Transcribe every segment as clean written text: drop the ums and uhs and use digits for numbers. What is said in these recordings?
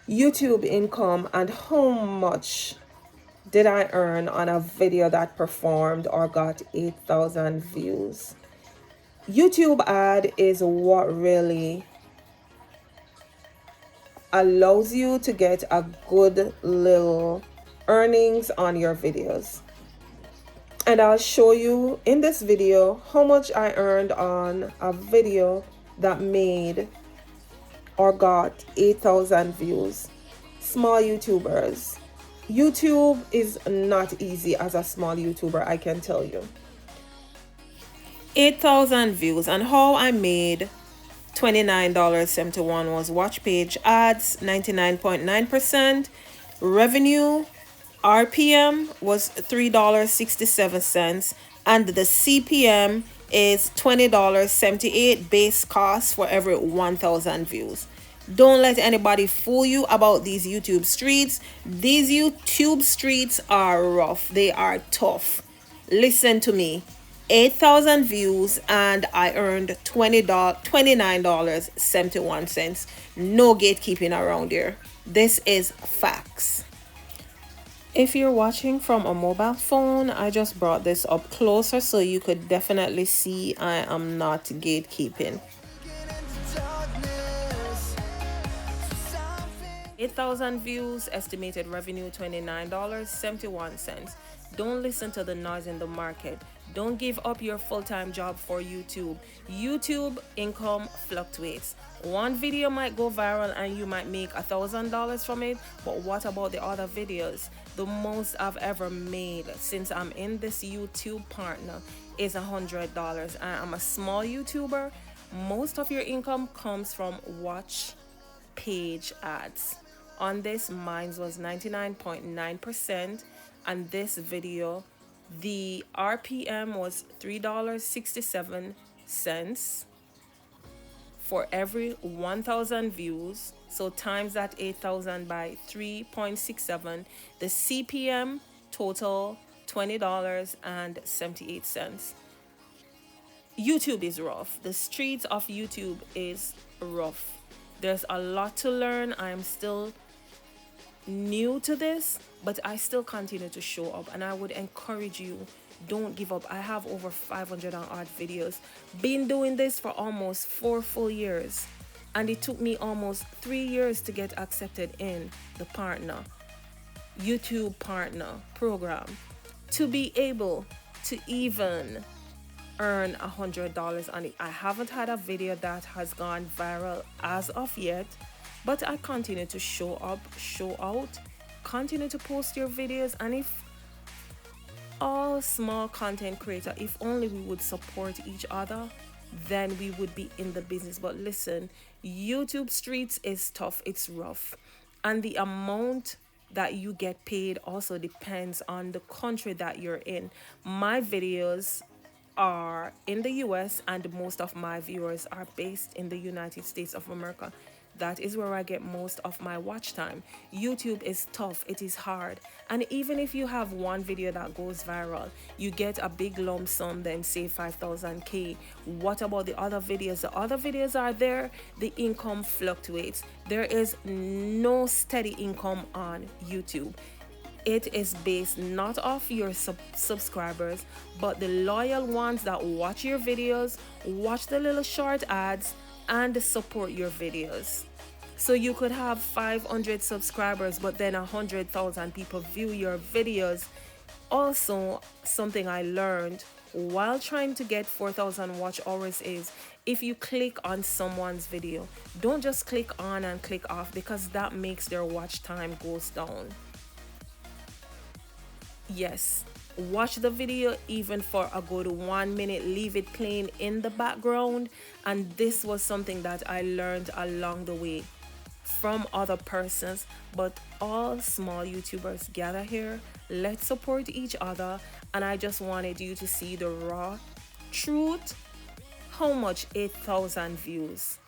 YouTube income and how much did I earn on a video that performed or got 8,000 views. YouTube ad is what really allows you to get a good little earnings on your videos. And I'll show you in this video how much I earned on a video that made or got 8,000 views. Small YouTubers. YouTube is not easy as a small YouTuber, I can tell you. 8,000 views, and how I made $29.71 was watch page ads, 99.9%. Revenue, RPM was $3.67, and the CPM is $20.78 base cost for every 1,000 views. Don't let anybody fool you about these YouTube streets. These YouTube streets are rough. They are tough. Listen to me. 8,000 views and I earned $29.71. No gatekeeping around here. This is facts. If you're watching from a mobile phone, I just brought this up closer so you could definitely see I am not gatekeeping. 8,000 views, estimated revenue $29.71. Don't listen to the noise in the market. Don't give up your full-time job for YouTube. YouTube income fluctuates. One video might go viral and you might make $1,000 from it, but what about the other videos? The most I've ever made since I'm in this YouTube partner is $100. I'm a small YouTuber. Most of your income comes from watch page ads. On this, mine was 99.9%, and this video, the RPM was $3.67 for every 1,000 views. So times that 8,000 by 3.67, the CPM total $20.78. YouTube is rough. The streets of YouTube is rough. There's a lot to learn. I'm still new to this, but I still continue to show up, and I would encourage you, don't give up. I have over 500 and odd videos. Been doing this for almost 4 full years, and it took me almost 3 years to get accepted in the YouTube partner program to be able to even earn $100 on it. I haven't had a video that has gone viral as of yet, but I continue to show up, show out, continue to post your videos. And if all small content creator, if only we would support each other, then we would be in the business. But listen, YouTube streets is tough, it's rough, and the amount that you get paid also depends on the country that you're in. My videos are in the US, and most of my viewers are based in the United States of America. That is where I get most of my watch time. YouTube is tough, it is hard. And even if you have one video that goes viral, you get a big lump sum, then say 5,000K. What about the other videos? The other videos are there, the income fluctuates. There is no steady income on YouTube. It is based not off your subscribers, but the loyal ones that watch your videos, watch the little short ads, and support your videos. So you could have 500 subscribers, but then 100,000 people view your videos. Also, something I learned while trying to get 4,000 watch hours is, if you click on someone's video, don't just click on and click off, because that makes their watch time goes down. Yes, watch the video even for a good 1 minute, leave it playing in the background. And this was something that I learned along the way from other persons. But all small YouTubers gather here, let's support each other. And I just wanted you to see the raw truth, how much 8,000 views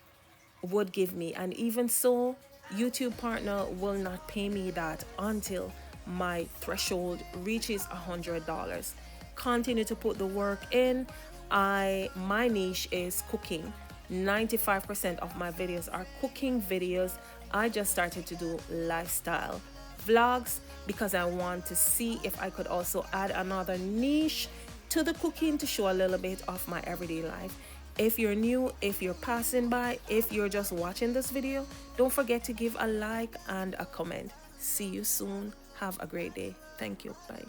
would give me. And even so, YouTube partner will not pay me that until my threshold reaches $100. Continue to put the work in. My niche is cooking. 95% of my videos are cooking videos. I just started to do lifestyle vlogs because I want to see if I could also add another niche to the cooking to show a little bit of my everyday life. If you're new, if you're passing by, if you're just watching this video, don't forget to give a like and a comment. See you soon. Have a great day. Thank you. Bye.